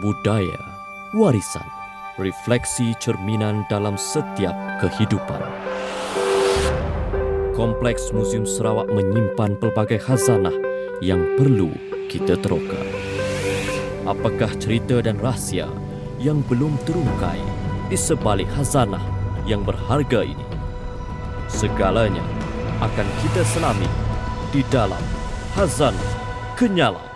Budaya, warisan, refleksi cerminan dalam setiap kehidupan. Kompleks Museum Sarawak menyimpan pelbagai khazanah yang perlu kita teroka. Apakah cerita dan rahsia yang belum terungkai di sebalik khazanah yang berharga ini? Segalanya akan kita selami di dalam Khazanah Kenyalam.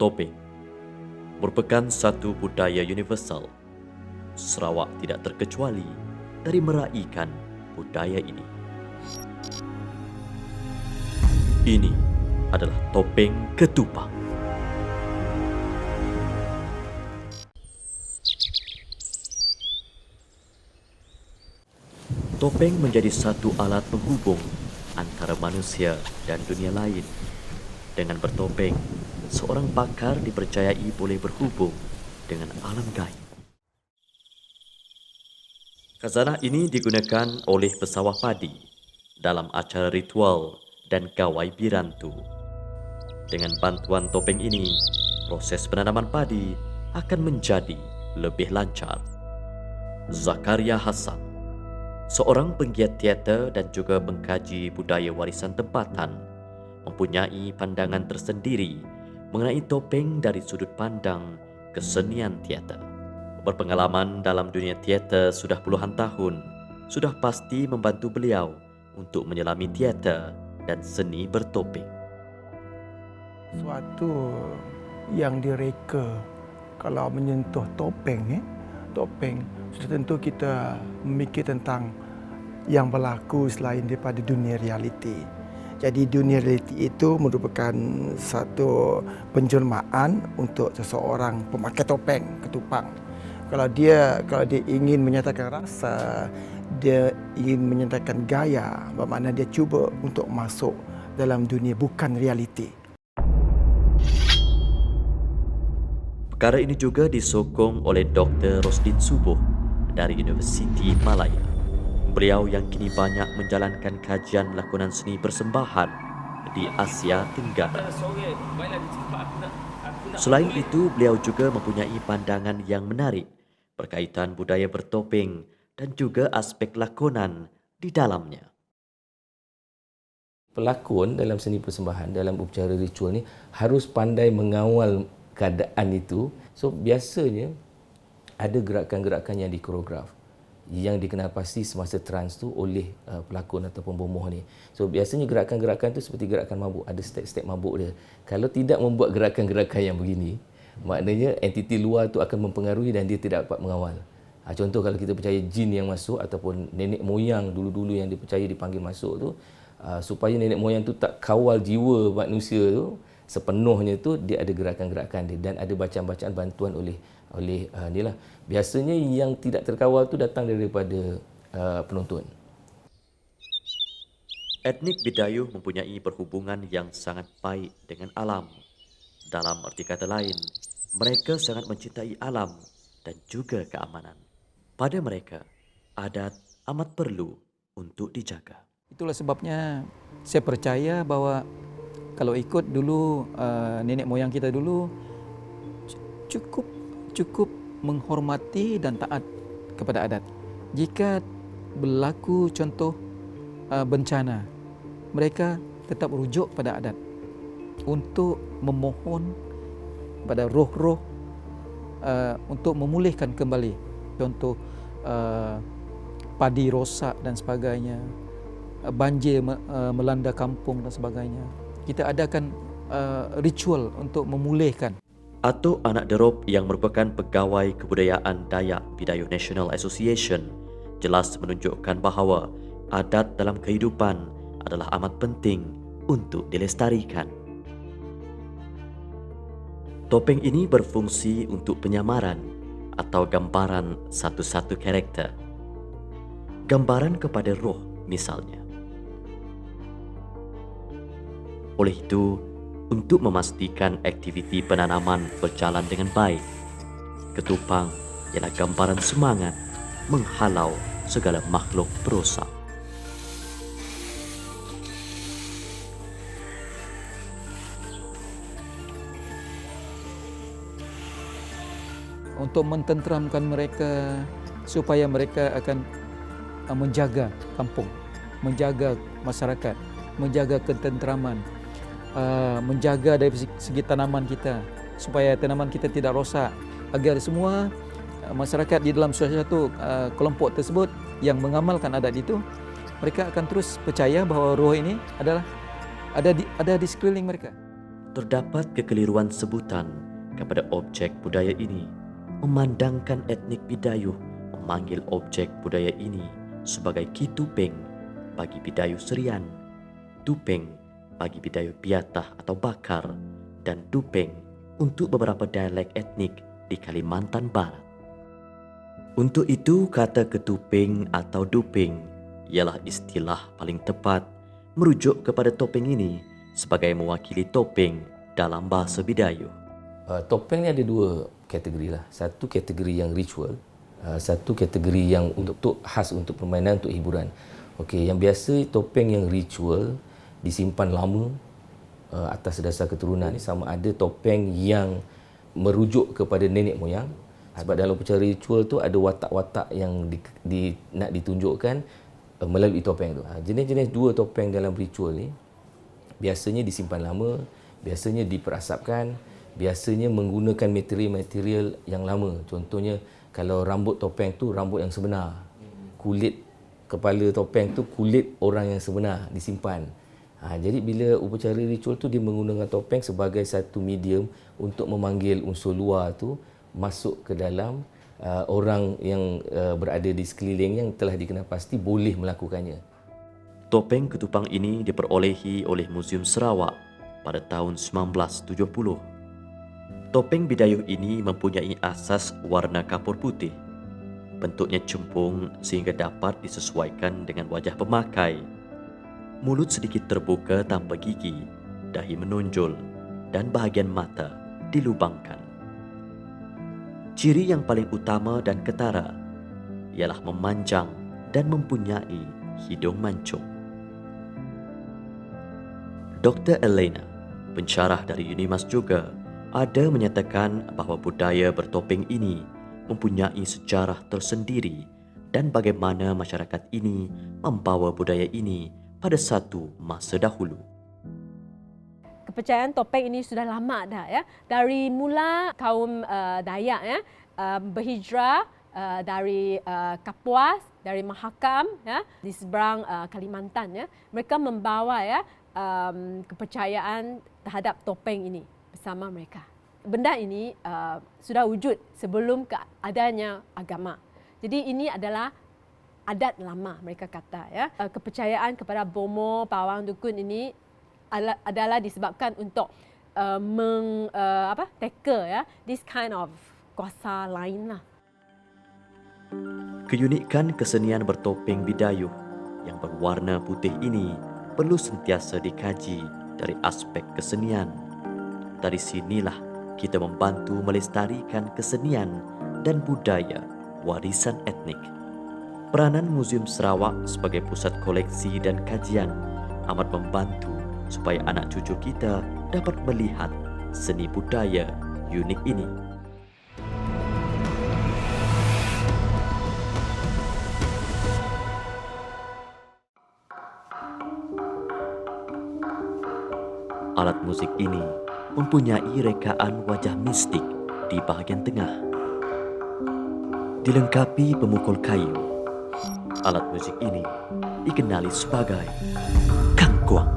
Topeng merupakan satu budaya universal. Sarawak tidak terkecuali dari meraihkan budaya ini. Ini adalah topeng ketupang. Topeng menjadi satu alat penghubung antara manusia dan dunia lain. Dengan bertopeng, seorang pakar dipercayai boleh berhubung dengan alam gaib. Khazanah ini digunakan oleh pesawah padi dalam acara ritual dan gawai birantu. Dengan bantuan topeng ini, proses penanaman padi akan menjadi lebih lancar. Zakaria Hassan, seorang penggiat teater dan juga pengkaji budaya warisan tempatan, mempunyai pandangan tersendiri mengenai topeng dari sudut pandang kesenian teater. Berpengalaman dalam dunia teater sudah puluhan tahun, sudah pasti membantu beliau untuk menyelami teater dan seni bertopeng. Suatu yang direka kalau menyentuh topeng, topeng sudah tentu kita memikir tentang yang berlaku selain daripada dunia realiti. Jadi dunia realiti itu merupakan satu penjelmaan untuk seseorang pemakai topeng ketupang. Kalau dia ingin menyatakan rasa, dia ingin menyatakan gaya, bermakna dia cuba untuk masuk dalam dunia bukan realiti. Perkara ini juga disokong oleh Dr. Rosdin Subuh dari Universiti Malaya. Beliau yang kini banyak menjalankan kajian lakonan seni persembahan di Asia Tenggara. Selain itu, beliau juga mempunyai pandangan yang menarik berkaitan budaya bertopeng dan juga aspek lakonan di dalamnya. Pelakon dalam seni persembahan, dalam upacara ritual ni harus pandai mengawal keadaan itu. So biasanya ada gerakan-gerakan yang dikoreograf yang dikenal pasti semasa trans tu oleh pelakon ataupun bomoh ni. So biasanya gerakan-gerakan tu seperti gerakan mabuk, ada step-step mabuk dia. Kalau tidak membuat gerakan-gerakan yang begini, maknanya entiti luar tu akan mempengaruhi dan dia tidak dapat mengawal. Contoh kalau kita percaya jin yang masuk ataupun nenek moyang dulu-dulu yang dipercaya dipanggil masuk tu, supaya nenek moyang tu tak kawal jiwa manusia tu sepenuhnya tu, dia ada gerakan-gerakan dia dan ada bacaan-bacaan bantuan oleh inilah. Biasanya yang tidak terkawal tu datang daripada penonton. Etnik Bidayuh mempunyai perhubungan yang sangat baik dengan alam. Dalam arti kata lain, mereka sangat mencintai alam dan juga keamanan. Pada mereka, adat amat perlu untuk dijaga. Itulah sebabnya saya percaya bahawa kalau ikut dulu nenek moyang kita dulu cukup menghormati dan taat kepada adat. Jika berlaku contoh bencana, mereka tetap rujuk pada adat untuk memohon pada roh-roh untuk memulihkan kembali. Contoh padi rosak dan sebagainya, banjir melanda kampung dan sebagainya. Kita adakan ritual untuk memulihkan. Atuk Anak Derop yang merupakan pegawai kebudayaan Dayak Bidayuh National Association jelas menunjukkan bahawa adat dalam kehidupan adalah amat penting untuk dilestarikan. Topeng ini berfungsi untuk penyamaran atau gambaran satu-satu karakter. Gambaran kepada roh misalnya. Oleh itu, untuk memastikan aktiviti penanaman berjalan dengan baik, ketupang ialah gambaran semangat menghalau segala makhluk perosak. untuk mententeramkan mereka supaya mereka akan menjaga kampung, menjaga masyarakat, menjaga ketenteraman, menjaga dari segi tanaman kita supaya tanaman kita tidak rosak, agar semua masyarakat di dalam suatu kelompok tersebut yang mengamalkan adat itu, mereka akan terus percaya bahawa roh ini ada di sekeliling mereka. Terdapat kekeliruan sebutan kepada objek budaya ini, memandangkan etnik Bidayuh memanggil objek budaya ini sebagai Kitupeng bagi Bidayuh Serian, Tupeng bagi Bidayuh Biatah atau Bakar, dan Dupeng untuk beberapa dialek etnik di Kalimantan Barat. Untuk itu, kata Ketupeng atau Dupeng ialah istilah paling tepat merujuk kepada topeng ini sebagai mewakili topeng dalam bahasa Bidayuh. Topeng ni ada dua kategori lah. Satu kategori yang ritual, satu kategori yang untuk khas untuk permainan, untuk hiburan. Okey, yang biasa topeng yang ritual disimpan lama atas dasar keturunan ni, sama ada topeng yang merujuk kepada nenek moyang. Sebab dalam upacara ritual tu ada watak-watak yang nak ditunjukkan melalui topeng tu. Jenis-jenis dua topeng dalam ritual ni biasanya disimpan lama, biasanya diperasapkan, biasanya menggunakan material-material yang lama. Contohnya kalau rambut topeng tu rambut yang sebenar, kulit kepala topeng tu kulit orang yang sebenar disimpan. Jadi bila upacara ritual tu dia menggunakan topeng sebagai satu medium untuk memanggil unsur luar tu masuk ke dalam orang yang berada di sekeliling yang telah dikenal pasti boleh melakukannya. Topeng ketupang ini diperolehi oleh Muzium Sarawak pada tahun 1970. Topeng Bidayuh ini mempunyai asas warna kapur putih. Bentuknya cempung sehingga dapat disesuaikan dengan wajah pemakai. Mulut sedikit terbuka tanpa gigi, dahi menonjol, dan bahagian mata dilubangkan. Ciri yang paling utama dan ketara ialah memanjang dan mempunyai hidung mancung. Dr. Elena, pensyarah dari UNIMAS juga, ada menyatakan bahawa budaya bertopeng ini mempunyai sejarah tersendiri dan bagaimana masyarakat ini membawa budaya ini pada satu masa dahulu. Kepercayaan topeng ini sudah lama dah ya. Dari mula kaum Dayak ya, berhijrah dari Kapuas, dari Mahakam ya, di seberang Kalimantan ya. Mereka membawa ya kepercayaan terhadap topeng ini bersama mereka. Benda ini sudah wujud sebelum adanya agama. Jadi ini adalah adat lama mereka kata ya. Kepercayaan kepada bomo, pawang dukun ini adalah disebabkan untuk tackle ya this kind of kuasa lain lah. Keunikan kesenian bertopeng Bidayuh yang berwarna putih ini perlu sentiasa dikaji dari aspek kesenian. Dari sinilah kita membantu melestarikan kesenian dan budaya warisan etnik. Peranan Muzium Sarawak sebagai pusat koleksi dan kajian amat membantu supaya anak cucu kita dapat melihat seni budaya unik ini. Alat musik ini mempunyai rekaan wajah mistik di bahagian tengah. Dilengkapi pemukul kayu, alat musik ini dikenali sebagai kangkuang.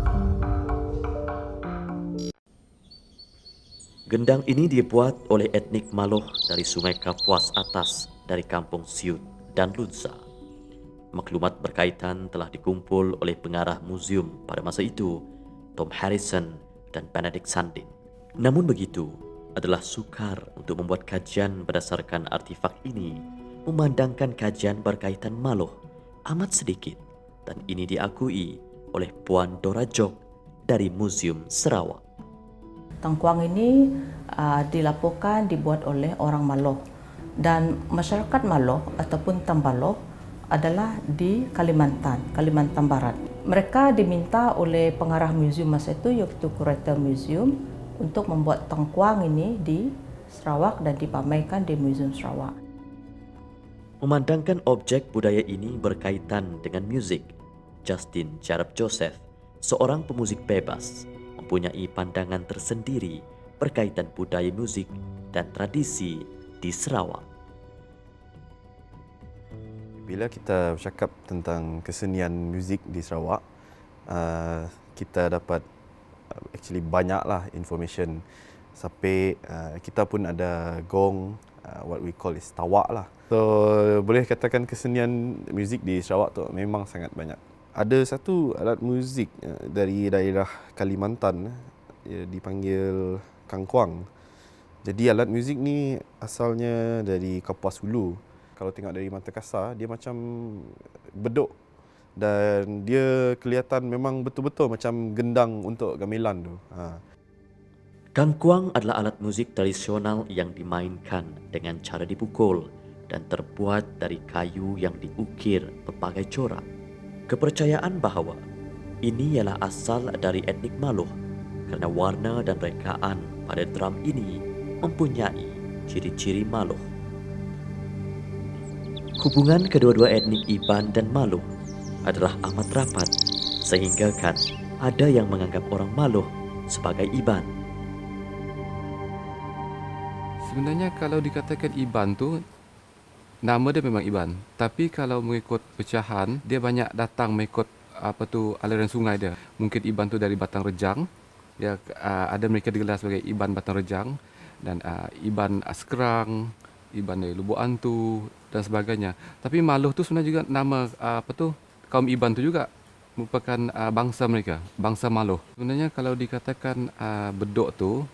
Gendang ini dibuat oleh etnik Maloh dari Sungai Kapuas Atas dari Kampung Siut dan Lunsa. Maklumat berkaitan telah dikumpul oleh pengarah muzium pada masa itu, Tom Harrison dan Benedict Sandin. Namun begitu, adalah sukar untuk membuat kajian berdasarkan artifak ini, memandangkan kajian berkaitan Maloh amat sedikit, dan ini diakui oleh Puan Dora Jok dari Muzium Sarawak. Tangkuang ini dilaporkan dibuat oleh orang Maloh, dan masyarakat Maloh ataupun Tambaloh adalah di Kalimantan Barat. Mereka diminta oleh pengarah muzium masa itu, iaitu Kurator Museum, untuk membuat tangkuang ini di Sarawak dan dipamerkan di Museum Sarawak. Memandangkan objek budaya ini berkaitan dengan musik, Justin Jarab Joseph, seorang pemuzik bebas, mempunyai pandangan tersendiri berkaitan budaya musik dan tradisi di Sarawak. Bila kita bercakap tentang kesenian muzik di Sarawak, kita dapat actually banyaklah information. Sampai kita pun ada gong, what we call is tawak lah. So boleh katakan kesenian muzik di Sarawak tu memang sangat banyak. Ada satu alat muzik dari daerah Kalimantan, dipanggil kangkuang. Jadi alat muzik ni asalnya dari Kapuas Hulu. Kalau tengok dari mata kasar, dia macam beduk. Dan dia kelihatan memang betul-betul macam gendang untuk gamelan tu. Kangkuang adalah alat musik tradisional yang dimainkan dengan cara dipukul dan terbuat dari kayu yang diukir berbagai corak. Kepercayaan bahawa ini ialah asal dari etnik Maluh kerana warna dan rekaan pada drum ini mempunyai ciri-ciri Maluh. Hubungan kedua-dua etnik Iban dan Maluh adalah amat rapat sehingga kan ada yang menganggap orang Maluh sebagai Iban. Sebenarnya kalau dikatakan Iban tu, nama dia memang Iban. Tapi kalau mengikut pecahan, dia banyak datang mengikut aliran sungai dia. Mungkin Iban tu dari Batang Rejang. Ya, ada mereka digelar sebagai Iban Batang Rejang dan Iban Askerang, Iban dari Lubuk Antu dan sebagainya. Tapi Maluh tu sebenarnya juga nama kaum Iban tu juga merupakan bangsa mereka, bangsa Maluh. Sebenarnya kalau dikatakan bedok tu,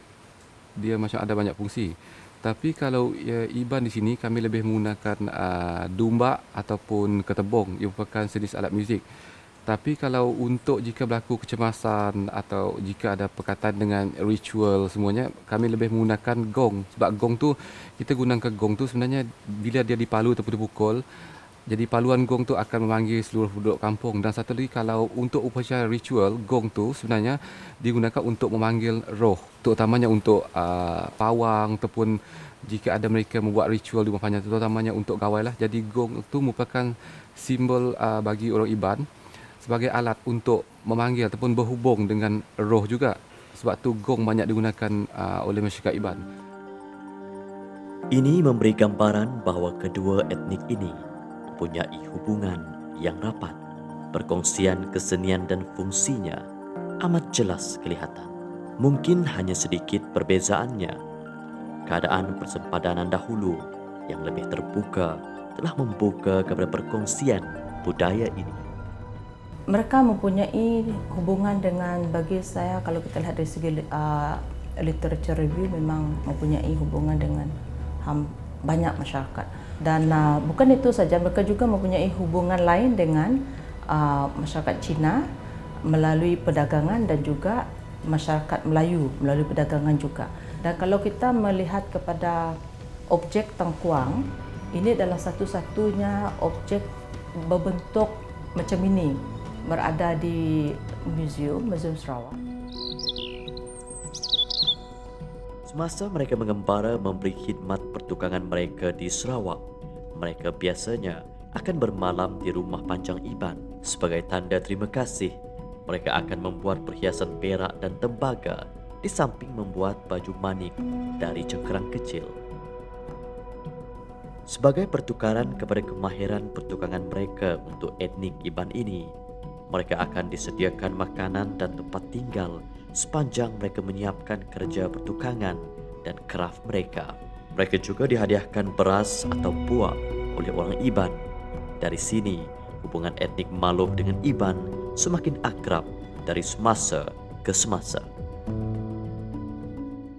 dia macam ada banyak fungsi. Tapi kalau Iban di sini kami lebih menggunakan dumbak ataupun ketebong yang merupakan jenis alat muzik. Tapi kalau untuk jika berlaku kecemasan atau jika ada perkataan dengan ritual semuanya, kami lebih menggunakan gong. Sebab gong tu, kita gunakan gong tu sebenarnya bila dia dipalu ataupun dipukul, jadi paluan gong tu akan memanggil seluruh penduduk kampung. Dan satu lagi, kalau untuk upacara ritual, gong tu sebenarnya digunakan untuk memanggil roh. Terutamanya untuk pawang ataupun jika ada mereka membuat ritual di rumah panjang, terutamanya untuk gawai lah. Jadi gong tu merupakan simbol bagi orang Iban sebagai alat untuk memanggil ataupun berhubung dengan roh juga. Sebab tu gong banyak digunakan oleh masyarakat Iban. Ini memberi gambaran bahawa kedua etnik ini mempunyai hubungan yang rapat. Perkongsian kesenian dan fungsinya amat jelas kelihatan. Mungkin hanya sedikit perbezaannya. Keadaan persempadanan dahulu yang lebih terbuka telah membuka kepada perkongsian budaya ini. Mereka mempunyai hubungan dengan, bagi saya kalau kita lihat dari segi literature review, memang mempunyai hubungan dengan banyak masyarakat. Dan bukan itu saja, mereka juga mempunyai hubungan lain dengan masyarakat Cina melalui perdagangan dan juga masyarakat Melayu melalui perdagangan juga. Dan kalau kita melihat kepada objek tangkuang, ini adalah satu-satunya objek berbentuk macam ini berada di Museum Sarawak. Semasa mereka mengembara memberi khidmat pertukangan mereka di Sarawak, mereka biasanya akan bermalam di rumah panjang Iban. Sebagai tanda terima kasih, mereka akan membuat perhiasan perak dan tembaga di samping membuat baju manik dari cengkerang kecil. Sebagai pertukaran kepada kemahiran pertukangan mereka untuk etnik Iban ini, mereka akan disediakan makanan dan tempat tinggal sepanjang mereka menyiapkan kerja pertukangan dan kraft mereka. Mereka juga dihadiahkan beras atau buah oleh orang Iban. Dari sini, hubungan etnik Maluh dengan Iban semakin akrab dari semasa ke semasa.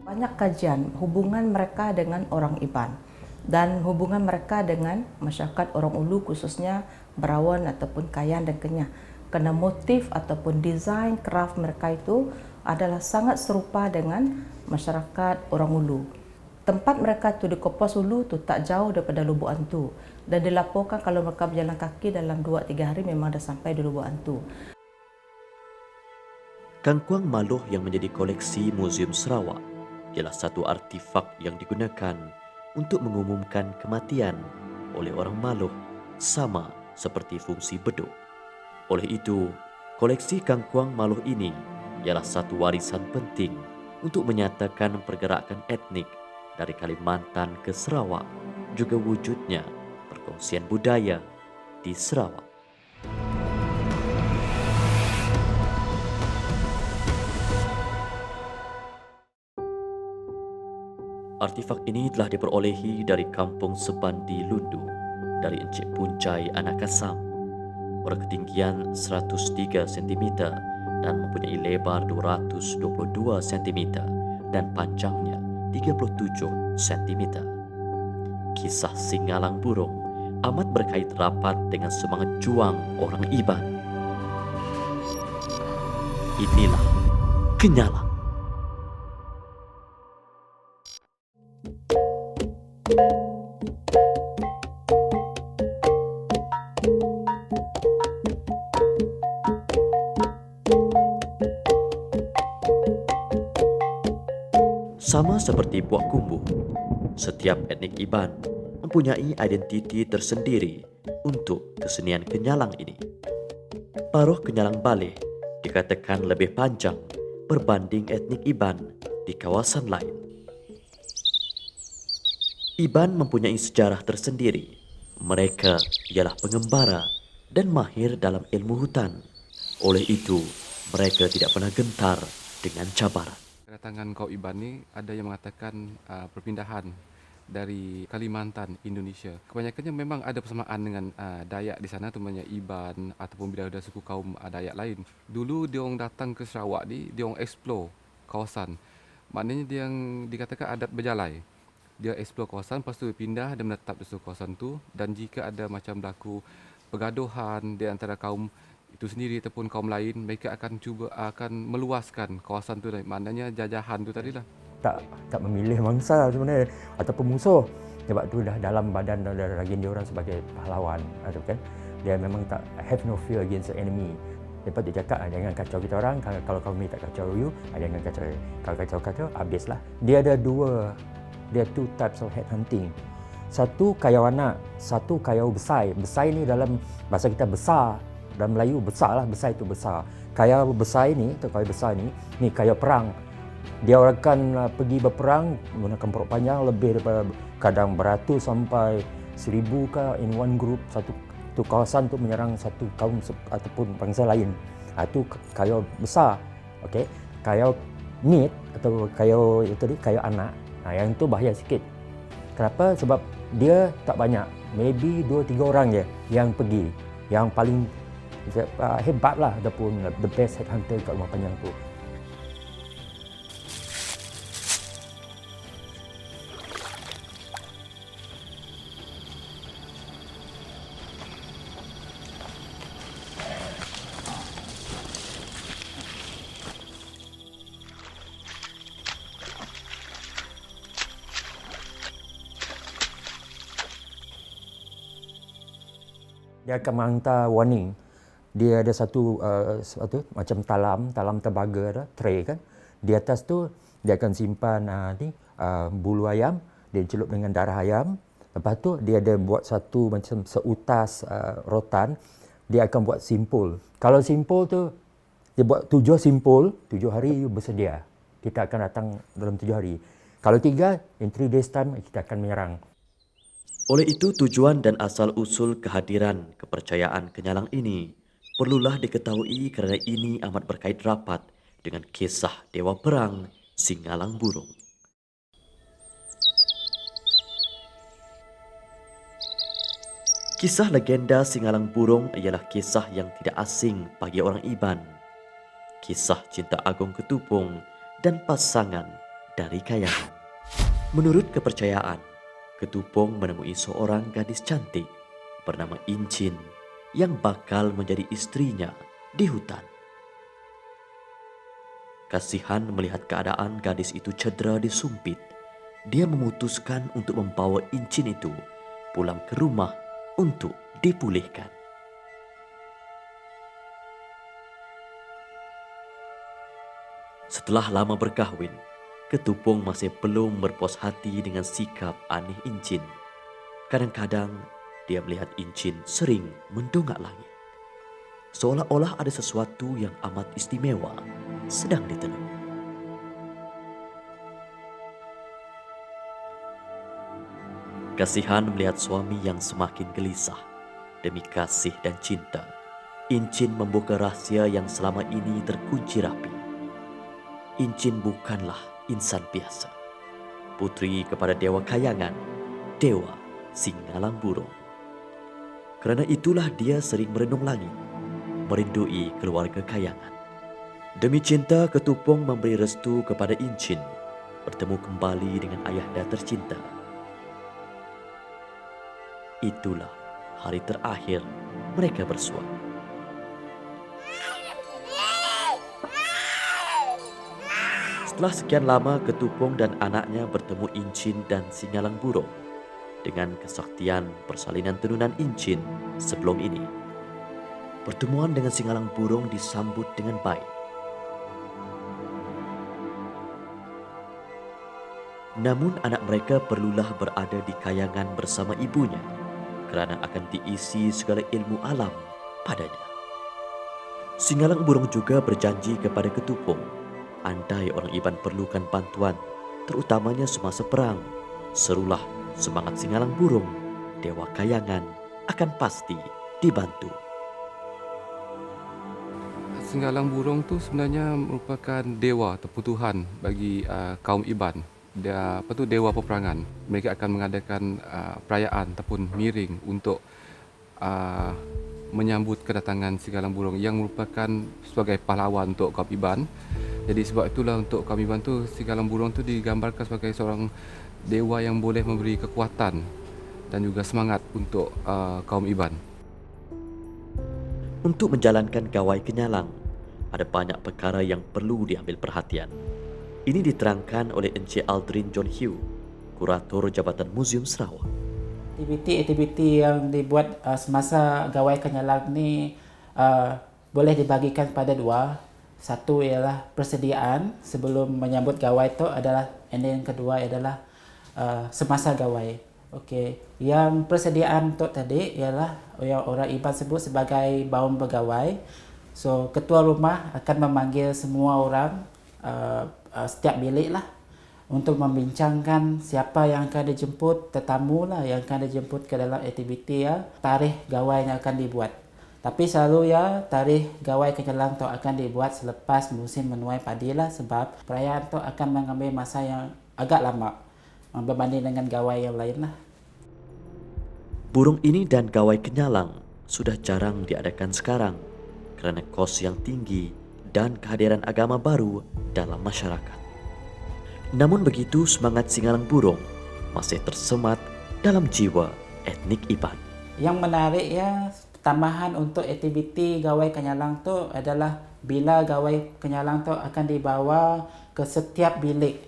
Banyak kajian hubungan mereka dengan orang Iban dan hubungan mereka dengan masyarakat orang Ulu, khususnya Berawan ataupun Kayan dan Kenyah. Kerana motif ataupun desain kraft mereka itu adalah sangat serupa dengan masyarakat orang Ulu. Tempat mereka tu di Kapuas Hulu tu tak jauh daripada Lubuk Antu, dan dilaporkan kalau mereka berjalan kaki dalam 2-3 hari memang dah sampai di Lubuk Antu. Kangkuang Maluh yang menjadi koleksi Museum Sarawak ialah satu artifak yang digunakan untuk mengumumkan kematian oleh orang Maloh, sama seperti fungsi beduk. Oleh itu, koleksi kangkuang Maloh ini ialah satu warisan penting untuk menyatakan pergerakan etnik dari Kalimantan ke Sarawak, juga wujudnya perkongsian budaya di Sarawak. Artifak ini telah diperolehi dari Kampung Sebandi Lundu dari Encik Puncai Anak Kasam, berketinggian 103 cm dan mempunyai lebar 222 cm dan panjangnya 37 cm. Kisah Singalang Burung amat berkait rapat dengan semangat juang orang Iban. Inilah Kenyalang. Sama seperti Puak Kumbu, setiap etnik Iban mempunyai identiti tersendiri untuk kesenian Kenyalang ini. Paruh Kenyalang Baleh dikatakan lebih panjang berbanding etnik Iban di kawasan lain. Iban mempunyai sejarah tersendiri. Mereka ialah pengembara dan mahir dalam ilmu hutan. Oleh itu, mereka tidak pernah gentar dengan cabaran. Kedatangan kaum Iban ni ada yang mengatakan perpindahan dari Kalimantan, Indonesia. Kebanyakannya memang ada persamaan dengan Dayak di sana, terutamanya Iban ataupun bila ada suku kaum Dayak lain. Dulu dia orang datang ke Sarawak ni, dia orang explore kawasan. Maknanya dia yang dikatakan adat berjalai. Dia explore kawasan, lepas tu dia pindah dan menetap di suatu kawasan tu. Dan jika ada macam berlaku pergaduhan di antara kaum itu sendiri ataupun kaum lain, mereka akan meluaskan kawasan tu, maknanya jajahan tu tadilah. Tak memilih mangsa sebenarnya ataupun musuh, sebab tu dah dalam badan lagi dia orang sebagai pahlawan, kan. Dia memang tak have no fear against the enemy. Lepas tu cakap, jangan kacau kita orang, kalau kami tak kacau you, jangan kacau, kalau kacau habislah. Dia ada two types of head hunting. Satu kayau anak, satu kayau besai. Besai ni dalam bahasa kita besar. Dalam Melayu besar lah, besar itu besar. Kayau besar ini, atau kayau besar ni kayau perang. Dia akan pergi berperang menggunakan perut panjang lebih daripada kadang beratus sampai 1000 ke in one group, satu kawasan untuk menyerang satu kaum ataupun bangsa lain. Itu kayau besar. Okey. Kayau mid atau kayau itu tadi kayau anak. Yang itu bahaya sikit. Kenapa? Sebab dia tak banyak. Maybe 2-3 orang je yang pergi. Yang paling hebat lah ataupun the best headhunter kat rumah panjang tu. Dia akan menghantar warning. Dia ada satu macam talam tembaga, tray kan. Di atas tu dia akan simpan bulu ayam, dia celup dengan darah ayam. Lepas tu dia ada buat satu macam seutas rotan, dia akan buat simpul. Kalau simpul tu dia buat 7 simpul, 7 hari bersedia. Kita akan datang dalam 7 hari. Kalau 3, in 3 days time kita akan menyerang. Oleh itu, tujuan dan asal-usul kehadiran kepercayaan Kenyalang ini perlulah diketahui kerana ini amat berkait rapat dengan kisah Dewa Perang Singalang Burung. Kisah legenda Singalang Burung ialah kisah yang tidak asing bagi orang Iban. Kisah cinta agung ketupung dan pasangan dari kayangan. Menurut kepercayaan, Ketupung menemui seorang gadis cantik bernama Incin yang bakal menjadi istrinya di hutan. Kasihan melihat keadaan gadis itu cedera disumpit, dia memutuskan untuk membawa Incin itu pulang ke rumah untuk dipulihkan. Setelah lama berkahwin, Ketupung masih belum berpuas hati dengan sikap aneh Incin. Kadang-kadang dia melihat Incin sering mendongak langit, seolah-olah ada sesuatu yang amat istimewa sedang ditenung. Kasihan melihat suami yang semakin gelisah demi kasih dan cinta. Incin membuka rahasia yang selama ini terkunci rapi. Incin bukanlah insan biasa, putri kepada dewa kayangan, dewa Singalang Burung. Kerana itulah dia sering merenung langit, merindui keluarga kayangan. Demi cinta, Ketupung memberi restu kepada Incin bertemu kembali dengan ayahanda tercinta. Itulah hari terakhir mereka bersua. Setelah sekian lama, Ketupung dan anaknya bertemu Incin dan Singalang Burung dengan kesaktian persalinan tenunan Incin sebelum ini. Pertemuan dengan Singalang Burung disambut dengan baik. Namun anak mereka perlulah berada di kayangan bersama ibunya kerana akan diisi segala ilmu alam padanya. Singalang Burung juga berjanji kepada Ketupung, andai orang Iban perlukan bantuan, terutamanya semasa perang, serulah semangat Singalang Burung, dewa kayangan akan pasti dibantu. Singalang Burung tu sebenarnya merupakan dewa ataupun Tuhan bagi kaum Iban. Dia dewa peperangan. Mereka akan mengadakan perayaan ataupun miring untuk menyambut kedatangan Singalang Burung yang merupakan sebagai pahlawan untuk kaum Iban. Jadi sebab itulah untuk kaum Iban tu Singalang Burung tu digambarkan sebagai seorang dewa yang boleh memberi kekuatan dan juga semangat untuk kaum Iban. Untuk menjalankan gawai kenyalang, ada banyak perkara yang perlu diambil perhatian. Ini diterangkan oleh Encik Aldrin John Hugh, Kurator Jabatan Muzium Sarawak. Aktiviti-aktiviti yang dibuat semasa gawai kenyalang ni boleh dibagikan pada dua. Satu ialah persediaan sebelum menyambut gawai tu adalah, and then yang kedua adalah semasa gawai. Okey, yang persediaan tu tadi ialah yang orang Iban sebut sebagai baun bergawai. So ketua rumah akan memanggil semua orang setiap bilik lah untuk membincangkan siapa yang akan dijemput, tetamu lah yang akan dijemput ke dalam aktiviti tarikh gawai yang akan dibuat. Tapi selalu tarikh gawai kenyalang tu akan dibuat selepas musim menuai padi lah, sebab perayaan tu akan mengambil masa yang agak lama berbanding dengan gawai yang lain lah. Burung ini dan gawai kenyalang sudah jarang diadakan sekarang kerana kos yang tinggi dan kehadiran agama baru dalam masyarakat. Namun begitu, semangat Singalang Burung masih tersemat dalam jiwa etnik Iban. Yang menarik tambahan untuk aktiviti gawai kenyalang tu adalah bila gawai kenyalang tu akan dibawa ke setiap bilik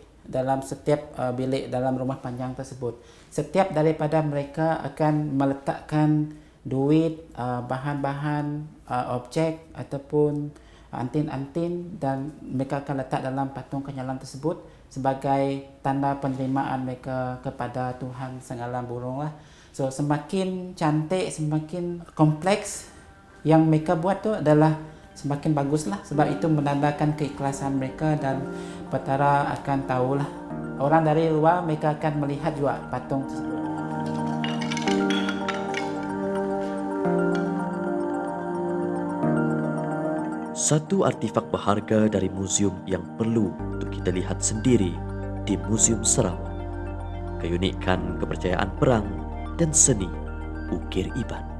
dalam rumah panjang tersebut. Setiap daripada mereka akan meletakkan duit, bahan-bahan, objek ataupun antin-antin, dan mereka akan letak dalam patung kenyalang tersebut sebagai tanda penerimaan mereka kepada Tuhan Singalang Burung lah. So semakin cantik, semakin kompleks yang mereka buat tu adalah semakin baguslah, sebab itu menandakan keikhlasan mereka dan petara akan tahulah. Orang dari luar mereka akan melihat juga patung tersebut. Satu artifak berharga dari muzium yang perlu untuk kita lihat sendiri di Muzium Sarawak, keunikan kepercayaan perang dan seni ukir Iban.